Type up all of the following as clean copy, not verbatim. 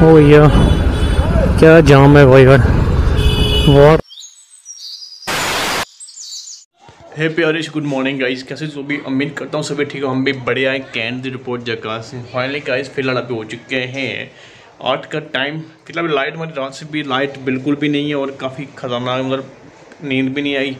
ओ भैया क्या जाम है भाई यार। वाह। हे प्यारिश, गुड मॉर्निंग गाइस, कैसे जो भी उम्मीद करता हूँ सभी ठीक हो। हम भी बढ़िया हैं। कैंट दी रिपोर्ट जगह से फाइनली गाइस फिलहाल अभी हो चुके हैं 8 का टाइम। फिलहाल लाइट हमारी रात से भी लाइट बिल्कुल भी नहीं है और काफ़ी ख़तरनाक, मतलब नींद भी नहीं आई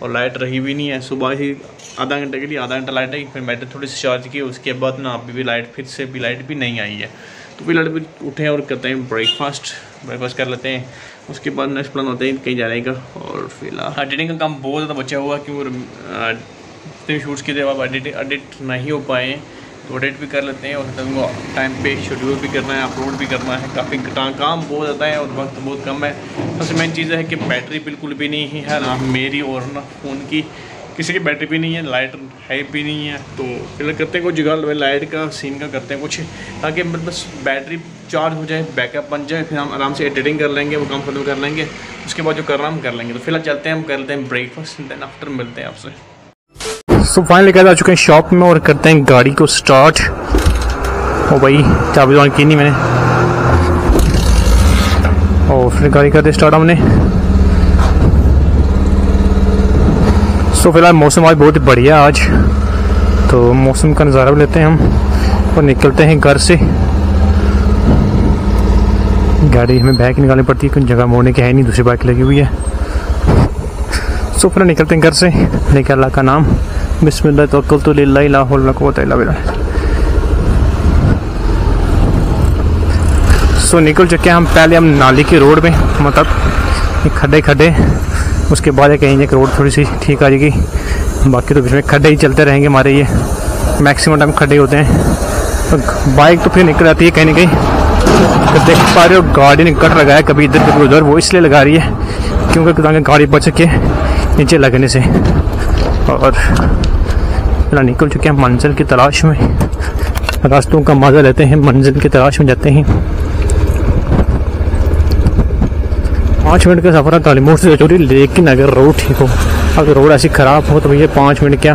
और लाइट रही भी नहीं है। सुबह ही आधा घंटे के लिए आधा घंटा लाइट आई, फिर बैटरी थोड़ी सी चार्ज की, उसके बाद ना अभी भी लाइट फिर से भी लाइट भी नहीं आई है। तो फिलहाल भी उठे और करते हैं ब्रेकफास्ट कर लेते हैं। उसके बाद नेक्स्ट प्लान होता है कहीं जाने का। और फिलहाल एडिटिंग का काम बहुत ज़्यादा बचा हुआ क्योंकि शूट्स के जब एडिट नहीं हो पाए तो एडिट भी कर लेते हैं और टाइम पे शेड्यूल भी करना है, अपलोड भी करना है। काफ़ी काम बहुत ज़्यादा है और वक्त बहुत कम है। सबसे मेन चीज़ है कि बैटरी बिल्कुल भी नहीं है ना मेरी और ना फ़ोन की, किसी की बैटरी भी नहीं है, लाइट है भी नहीं है। तो फिलहाल करते हैं कुछ जुगाड़ लाइट का सीन का करते हैं कुछ, ताकि बस बैटरी चार्ज हो जाए, बैकअप बन जाए, फिर हम आराम से एडिटिंग कर लेंगे, वो काम खत्म कर लेंगे। उसके बाद जो करना हम कर लेंगे। तो फिलहाल चलते हैं, हम करते हैं ब्रेकफास्ट, देन आफ्टर मिलते हैं आपसे। सो फाइनली कहते आ चुके हैं शॉप में और करते हैं गाड़ी को स्टार्ट। ओ भाई चाबी ऑन की नहीं मैंने, और फिर गाड़ी करते स्टार्ट हमने। सो फिलहाल मौसम आज बहुत ही बढ़िया आज, तो मौसम का नज़ारा भी लेते हैं हम और निकलते हैं घर से। गाड़ी हमें बाइक निकालनी पड़ती है, कुछ जगह मोड़ने की है नहीं, दूसरी बाइक लगी हुई है। सो फिर निकलते हैं घर से, लेकर अल्लाह का नाम, बिस्मिल्लाह तवक्कलतु लिल्लाहि ला हौला वला कुव्वता इल्ला बिल्लाह। सो निकल चुके हैं हम। पहले हम नाली की रोड में, मतलब खड्डे, उसके बाद कहीं एक रोड थोड़ी सी ठीक आ जाएगी, बाकी तो बीच में खड्डे ही चलते रहेंगे हमारे। ये मैक्सिमम टाइम खड्डे होते हैं। तो बाइक तो फिर निकल आती है कहीं ना कहीं। तो देख पा रहे हो गाड़ी ने कट लगाया कभी इधर कभी उधर, वो इसलिए लगा रही है क्योंकि ताकि गाड़ी बच सके नीचे लगने से। और फिलहाल निकल चुके हैं मंजिल की तलाश में, रास्तों का मज़ा लेते हैं, मंजिल की तलाश में जाते हैं। 5 मिनट का सफ़र है तालीमोड़ से चोरी, लेकिन अगर रोड ठीक हो, अगर रोड ऐसी ख़राब हो तो भैया 5 मिनट क्या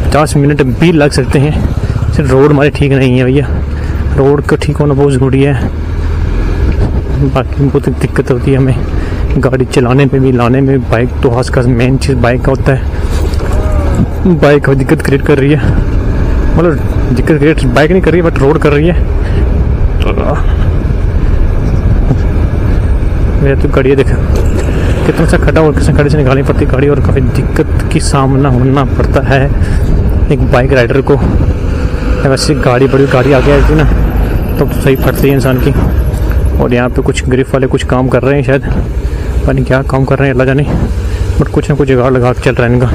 50 मिनट भी लग सकते हैं। सिर्फ रोड हमारी ठीक नहीं है भैया, रोड का ठीक होना बहुत ज़रूरी है। बाकी बहुत दिक्कत होती है हमें गाड़ी चलाने में भी, लाने में। बाइक तो खास मेन चीज़ बाइक का होता है। बाइक दिक्कत क्रिएट कर रही है, मतलब दिक्कत क्रिएट बाइक नहीं कर रही है बट रोड कर रही है। मेरा तो गाड़ी देखा कितना सा खड़ा और किसी खड़े से निकालनी पड़ती गाड़ी, और काफ़ी दिक्कत की सामना होना पड़ता है एक बाइक राइडर को। वैसे गाड़ी बड़ी गाड़ी आगे आई थी ना तो सही फटती है इंसान की। और यहाँ पे कुछ ग्रिप वाले कुछ काम कर रहे हैं, शायद पता नहीं क्या काम कर रहे हैं अल्लाह जाने, बट कुछ ना कुछ जुगाड़ लगा के चल रहा है इनका।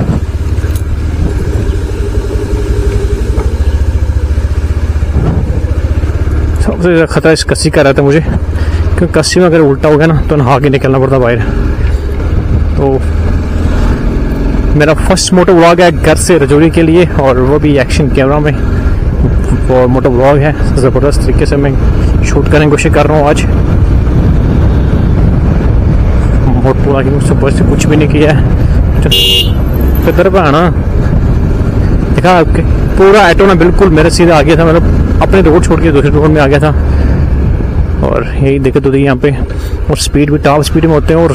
सबसे ज़्यादा खतरा इस कस्सी का रहता है मुझे, क्योंकि कस्सी में अगर उल्टा हो गया ना तो नहा के निकलना पड़ता बाहर। तो मेरा फर्स्ट मोटो व्लॉग है घर से रजौरी के लिए, और वो भी एक्शन कैमरा में। वो मोटो व्लॉग है, ज़बरदस्त तरीके से मैं शूट करने की कोशिश कर रहा हूँ आज। मोटो आगे सुबह से कुछ भी नहीं किया है, किधर पर आना देखा आपके पूरा ऑटो ना बिल्कुल मेरे सीधे आ गया था, मतलब अपने रोड छोड़ के दूसरे रोड में आ गया था। और यही दिक्कत होती है यहाँ पे। और स्पीड भी टॉप स्पीड में होते हैं और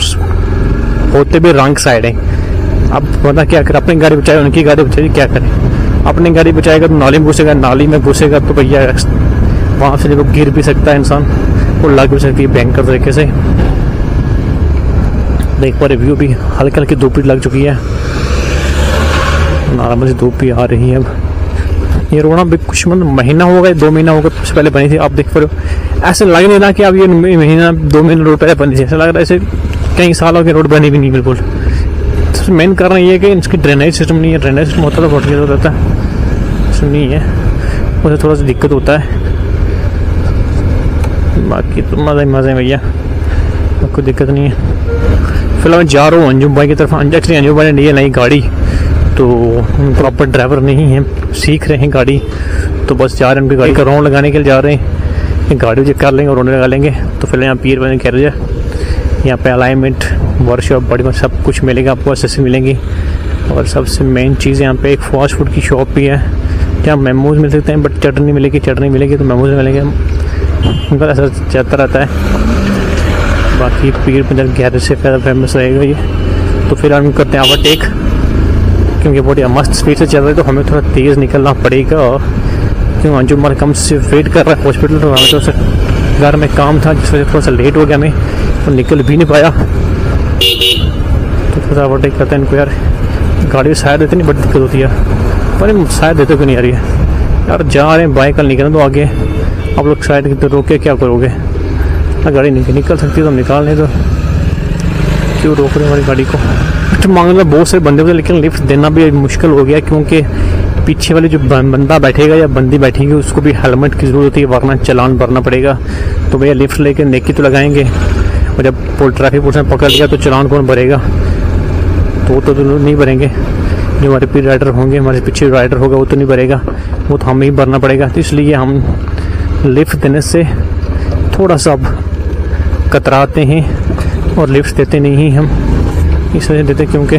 होते भी रॉन्ग साइड है। अब पता क्या करें, अपनी गाड़ी बचाए उनकी गाड़ी बचाए, क्या करें। अपनी गाड़ी बचाएगा तो नाली में घुसेगा, नाली में घुसेगा तो भैया वहाँ से जब गिर भी सकता है इंसान, वो लग भी सकती है भयंकर तरीके से। देख पा रिव्यू भी हल्की हल्की धूप भी लग चुकी है, नॉर्मल से धूप भी आ रही है। अब ये रोड भी कुछ मतलब महीना हो गया, 2 महीना हो गया उससे पहले बनी थी। आप देख पा रहे हो, ऐसे लग नहीं रहा कि अब ये महीना 2 महीने रोड पहले बनी थी, ऐसा लग रहा है ऐसे कई सालों की रोड बनी भी नहीं बिल्कुल। तो मेन कारण ये है कि इसकी ड्रेनेज सिस्टम नहीं है। ड्रेनेज सिस्टम होता तो बहुत ज़्यादा रहता है, नहीं है, मुझे थोड़ा सा दिक्कत होता है। बाकी तो मज़े भैया, कोई दिक्कत नहीं है। फिलहाल मैं जा रहा हूँ अंजुम भाई की तरफ। एक्चुअली अंजुम भाई ने ली है नई गाड़ी, तो प्रॉपर ड्राइवर नहीं है, सीख रहे हैं गाड़ी, तो बस जा रहे हैं उनकी गाड़ी का राउंड लगाने के लिए जा रहे हैं। गाड़ी चेक कर लेंगे और राउंड लगा लेंगे। तो फिलहाल यहाँ पीर बने कह रहे हैं, यहाँ पे अलाइनमेंट वर्कशॉप बड़ी सब कुछ मिलेगा आपको, एसेसरी मिलेंगी। और सबसे मेन चीज़ यहाँ पे एक फास्ट फूड की शॉप भी है जहाँ मेमोज मिल सकते हैं, बट चटनी मिलेगी तो मेमोज मिलेंगे। इनका ऐसा चलता रहता है। बाकी पीर पंजर गैरेज से फेमस रहेगा ये। तो फिलहाल हम करते हैं ओवरटेक, क्योंकि बहुत मस्त स्पीड से चल रहे, तो हमें थोड़ा तेज़ निकलना पड़ेगा। क्यों अंजुम हमारे कम से वेट कर रहा है हॉस्पिटल, तो हमें तो घर में काम था जिस वजह से थोड़ा सा लेट हो गया, हमें तो निकल भी नहीं पाया। तो थोड़ा ओवरटेक करते हैं इनको यार। गाड़ी शायद देते नहीं, बड़ी दिक्कत होती है, पर शायद देते क्यों नहीं आ रही है यार। जा रहे हैं बाइक कल निकलना, तो आगे आप लोग साइड तो रोक के क्या करोगे? गाड़ी निकल सकती है तो निकालने, तो क्यों रोक रहे हैं हमारी गाड़ी को? तो मांगने में बहुत सारे बंदे होते हैं, लेकिन लिफ्ट देना भी मुश्किल हो गया, क्योंकि पीछे वाले जो बंदा बैठेगा या बंदी बैठेगी उसको भी हेलमेट की ज़रूरत होती है, वरना चालान भरना पड़ेगा। तो भैया लिफ्ट लेके नेकी तो लगाएंगे, और जब ट्रैफिक पुलिस ने पकड़ लिया तो चालान कौन भरेगा? तो नहीं भरेंगे। जो हमारे पीछे राइडर होंगे, हमारे पीछे राइडर होगा, वो तो नहीं भरेगा, वो तो हमें ही भरना पड़ेगा। तो इसलिए हम लिफ्ट देने से थोड़ा सा अब कतराते हैं और लिफ्ट देते नहीं हैं हम। इस वजह से देते क्योंकि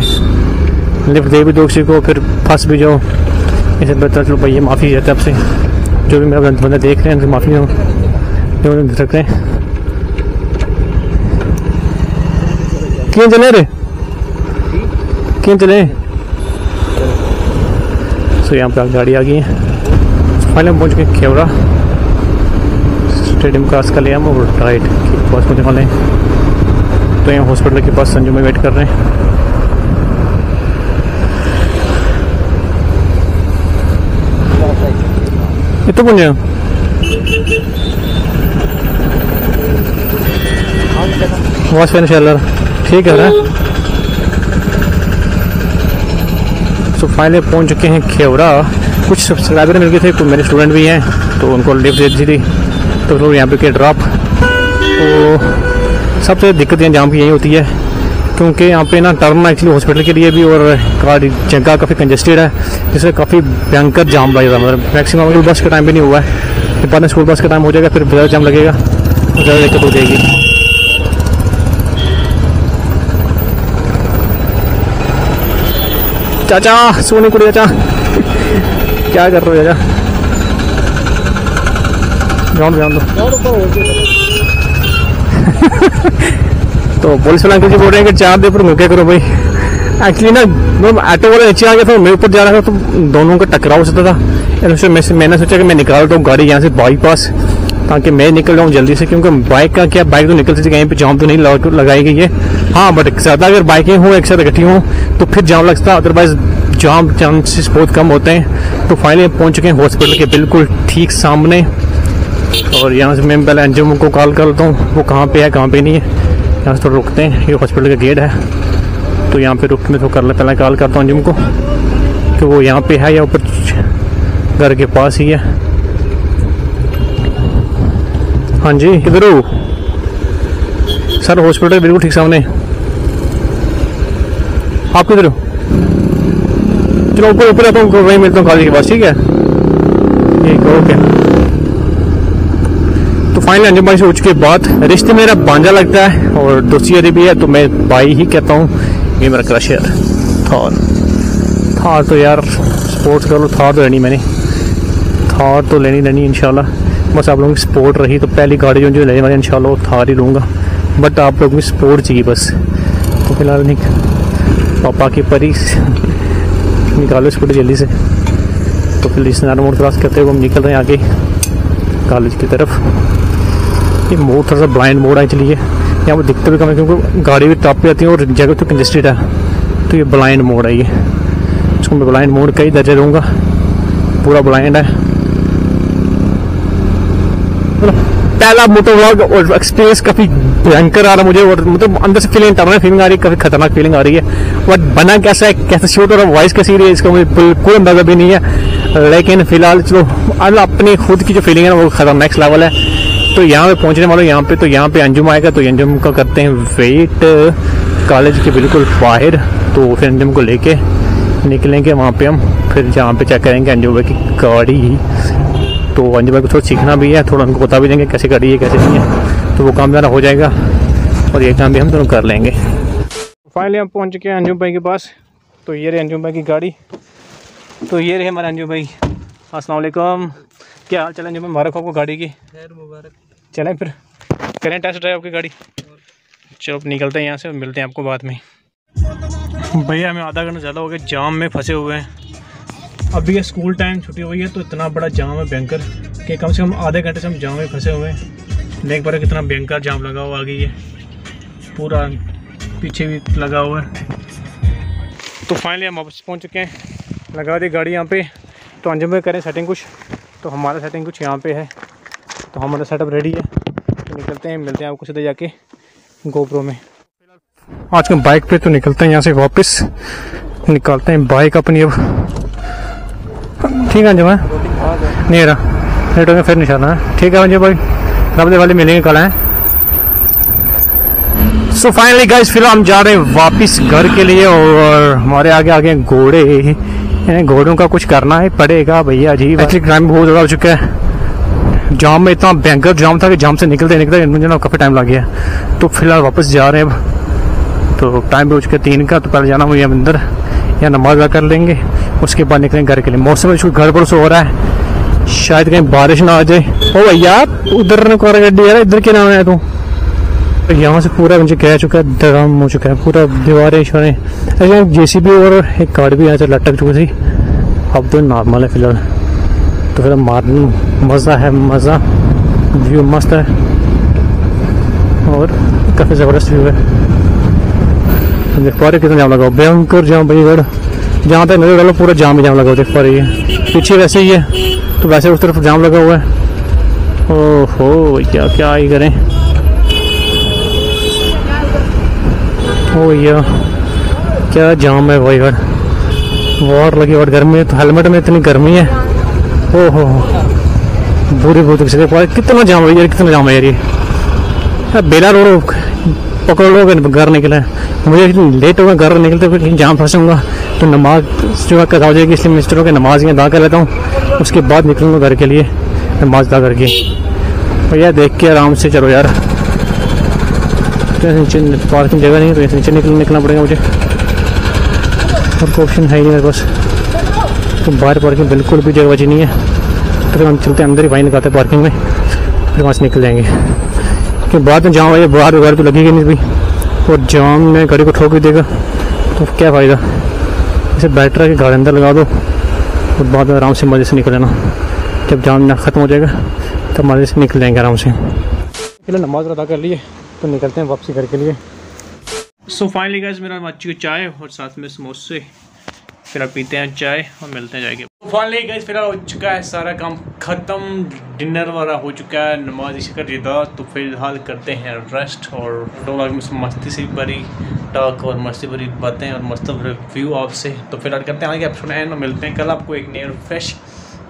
लिफ्ट दे भी दो किसी को, फिर फंस भी जाओ। इसे बेहतर चलो भैया माफ़ी देते आपसे, जो भी मेरा बंदा देख रहे हैं उनसे माफ़ी जो रख रहे हैं। क्यों चले रे, क्यों चले? तो यहाँ पे गाड़ी आ गई है। फाइनली पहुँच गए खेवरा स्टेडियम क्रॉस कर लिया हम, और राइट के पास पहुँचने वाले हैं। तो यहाँ हॉस्पिटल के पास संजू में वेट कर रहे हैं। ये तो पहुँचे वॉच फैन शेलर, ठीक है ना? तो फाइनली पहुंच चुके हैं खेवरा। कुछ सब्सक्राइबर मिल गए थे, कुछ मेरे स्टूडेंट भी हैं, तो उनको लिफ्ट दे दी थी, तो लोग यहाँ पे के ड्रॉप। तो सबसे दिक्कत यहाँ जाम की यही होती है, क्योंकि यहाँ पे ना टर्न एक्चुअली हॉस्पिटल के लिए भी, और गाड़ी जगह काफ़ी कंजेस्टेड है, जिससे काफ़ी भयंकर जाम लग जाता है। मतलब मैक्सिमम स्कूल बस का टाइम भी नहीं हुआ है, बाद में स्कूल बस का टाइम हो जाएगा, फिर ज़्यादा जाम लगेगा, ज़्यादा दिक्कत हो जाएगी। चाचा सोने कुड़ी चाचा क्या कर रहे हो चाचा? जान दो तो पुलिस वाले अंकल जी बोल रहे हैं कि चार दे पर मुके करो भाई। एक्चुअली ना ऑटो वाला नीचे आ गया था, मेरे ऊपर जा रहा था, तो दोनों का टकराव हो सकता था। मैंने सोचा कि मैं निकालता हूँ गाड़ी यहाँ से बाईपास, ताकि मैं निकल जाऊँ जल्दी से, क्योंकि बाइक का क्या, बाइक तो निकल सकती है, कहीं पे जाम तो नहीं लगाई गई है। हाँ बट ज़्यादा अगर बाइकें हों एक साथ इकट्ठी हों तो फिर जाम लगता है, अदरवाइज जाम चांसेस बहुत कम होते हैं। तो फाइनली पहुंच चुके हैं हॉस्पिटल के बिल्कुल ठीक सामने, और यहाँ से मैं पहले अंजुम को कॉल कर लेता हूँ, वो कहाँ पे है कहाँ पे नहीं है। यहाँ से थोड़ा रुकते हैं, ये हॉस्पिटल का गेट है, तो यहाँ पे रुक में तो कर ले, पहले कॉल करता हूँ अंजुम को कि वो यहाँ पे है या ऊपर घर के पास ही है। हाँ जी किधर हो सर? हॉस्पिटल बिल्कुल ठीक सामने। आप किधर हो? चलो ऊपर ऊपर आता हूँ, वहीं मिलता हूँ कॉलेज के पास, ठीक है? ठीक है ओके। तो फाइनली अंजुम भाई से पूछ के बाद, रिश्ते मेरा भांजा लगता है और दोस्ती भी है, तो मैं भाई ही कहता हूँ। ये मेरा क्रश है थार तो यार स्पोर्ट्स कर लो, थार तो लेनी मैंने, थार तो लेनी इंशाल्लाह। बस आप लोगों की सपोर्ट रही तो पहली गाड़ी जो लेने वाली इंशाल्लाह वो थार ही लूँगा, बट आप लोगों की सपोर्ट चाहिए बस। तो फिलहाल पापा की परी निकालो स्कूटी जल्दी से। तो फिर इस नारा मोड़ क्रॉस करते हुए हम निकल रहे हैं आगे कॉलेज की तरफ। ये मोड़ थोड़ा सा ब्लाइंड मोड़ है, चलिए यहाँ पर दिक्कत भी कम है, क्योंकि गाड़ी भी टॉप पे आती है और जगह तो कंजेस्टेड है। तो ये ब्लाइंड मोड़ है, ये इसको मैं ब्लाइंड मोड़ का ही दर्जा दूँगा, पूरा ब्लाइंड है। पहला मोटर व्लॉग और एक्सपीरियंस काफी भयंकर आ रहा मुझे, और मतलब अंदर से फीलिंग टर्मिनल फीलिंग आ रही है, काफी खतरनाक फीलिंग आ रही है। बट बना कैसा है, कैसे शूट और वॉइस कैसी रही है, इसका मुझे बिल्कुल अंदाजा भी नहीं है। लेकिन फिलहाल चलो अपनी खुद की जो फीलिंग है ना वो खतरनाक नेक्स्ट लेवल है। तो यहाँ पे पहुंचने वाले यहाँ पे, तो यहाँ पे अंजुम आएगा, तो अंजुम का करते हैं वेट कॉलेज के बिल्कुल बाहर। तो फिर अंजुम को लेके निकलेंगे वहाँ पे हम, फिर जहाँ पे चेक करेंगे अंजुम भाई की गाड़ी। तो अंजुम भाई को थोड़ा सीखना भी है, थोड़ा उनको बता भी देंगे कैसे गाड़ी है कैसे नहीं है, तो वो काम ज़रा हो जाएगा और ये काम भी हम दोनों कर लेंगे। फाइनली हम पहुँच चुके हैं अंजुम भाई के पास। तो ये रही अंजुम भाई की गाड़ी, तो ये रहे हमारे अंजुम भाई। अस्सलाम वालेकुम, क्या हाल चाल है अंजुम भाई? मुबारक हो आपको गाड़ी की। खैर मुबारक। चलें फिर करें टेस्ट ड्राइव आपकी गाड़ी। चलो अब निकलते हैं यहाँ से, मिलते हैं आपको बाद में। भैया हमें आधा घंटा ज़्यादा हो गया, जाम में फंसे हुए हैं। अभी ये स्कूल टाइम छुट्टी हुई है तो इतना बड़ा जाम है भयंकर कि कम से कम आधे घंटे से हम जाम में फंसे हुए हैं। देख पा रहे कितना भयंकर जाम लगा हुआ आगे, ये पूरा पीछे भी लगा हुआ है। तो फाइनली हम वापस पहुँच चुके हैं, लगा दी गाड़ी यहाँ पे। तो अंजुम में करें सेटिंग कुछ, तो हमारा सेटिंग कुछ यहाँ पे है, तो हमारा सेटअप रेडी है। तो निकलते हैं, मिलते हैं आपको सीधे जाके गोप्रो में। आज के बाइक पे तो निकलते हैं यहाँ से, वापस निकालते हैं बाइक अपनी। अब ठीक है अंजुम, नहीं रहा लेट हो गया फिर निशाना है। ठीक है अंजुम भाई, रबदे वाले मिलेंगे कल हैं। सो फाइनली गाइस फिर हम जा रहे हैं वापस घर के लिए, और हमारे आगे आगे घोड़े, घोड़ों का कुछ करना ही पड़ेगा भैया जी। एक्चुअली टाइम बहुत ज़्यादा हो चुका है, जाम में इतना भयंकर जाम था कि जाम से निकलते निकलते मुझे ना काफ़ी टाइम लग गया। तो फिलहाल वापस जा रहे हैं अब, तो टाइम भी हो चुका 3 का। तो पहले जाना मुझे अंदर या नमाज अदा कर लेंगे, उसके बाद निकलेंगे घर के लिए। मौसम घर पर से हो रहा है, शायद कहीं बारिश ना आ जाए। ओ भैया उधर कार गड्डी है, इधर के नाम है तू। यहाँ से पूरा मुझे कह चुका है, दराम हो चुका है पूरा, दीवारें शवारें। अच्छा JCB और एक कार भी यहाँ से लटक चुकी थी, अब तो नॉर्मल है फिलहाल। तो फिर मज़ा है, मज़ा, व्यू मस्त है और काफ़ी ज़बरदस्त व्यू है। देख पा रहे कितना जाम लगा, भयंकर जाम भाई। गढ़ जहाँ तक नजर डालो पूरा जाम ही जाम लगा हुआ, देख पा रही है। पीछे वैसे ही है तो वैसे उस तरफ जाम लगा हुआ है। ओहो क्या क्या ही करें। ओ भैया क्या जाम है भाई, वार लगी और गर्मी, तो हेलमेट में इतनी गर्मी है। ओहो बुरी बहुत कितना जाम है यार, कितना जाम है यार। ये बेला रोड पकड़ लो घर निकले, मुझे लेट होगा घर निकलते फिर जाम फंसूंगा तो नमाज जो कदा हो जाएगी, इसलिए मिस्टरों के नमाज ही अदा कर लेता हूँ, उसके बाद निकलूँगा घर के लिए नमाज अदा करके। भैया देख के आराम से चलो यार, नीचे पार्किंग जगह नहीं है तो ऐसे नीचे निकलना पड़ेगा मुझे, और कोई ऑप्शन है ही नहीं मेरे पास। तो बाहर पार्किंग बिल्कुल भी जगह बची नहीं है, तो फिर हम चलते अंदर ही, वहीं लगाते पार्किंग में, फिर वहाँ से निकल जाएंगे। कि बाद में जाम है बाहर गाड़ी तो लगेगी नहीं भाई, और जाम में गाड़ी को ठोक भी देगा तो क्या फ़ायदा। इसे बेटर है कि गाड़ी अंदर लगा दो और बाद में आराम से मज़े से निकल लेना। जब जाम ना ख़त्म हो जाएगा तब मज़े से निकल जाएंगे आराम से। चलो नमाज अदा कर लिए तो निकलते हैं वापसी घर के लिए। सो फाइनली गाइस मेरा मच्छी की चाय और साथ में समोसे, फिर आप पीते हैं चाय और मिलते हैं जाएंगे। फाइनली गाइस फिलहाल हो चुका है सारा काम ख़त्म, डिनर वाला हो चुका है, नमाज इशा कर दिया, तो फिलहाल करते हैं रेस्ट। और व्लॉग में मस्ती से भरी टॉक और मस्ती भरी बातें और मस्त व्यू आपसे, तो फिलहाल करते हैं आगे एपिसोड एंड और मिलते हैं कल आपको एक नए फ्रेश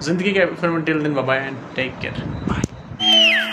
ज़िंदगी के एपिसोड में। Till then bye bye and take care, bye.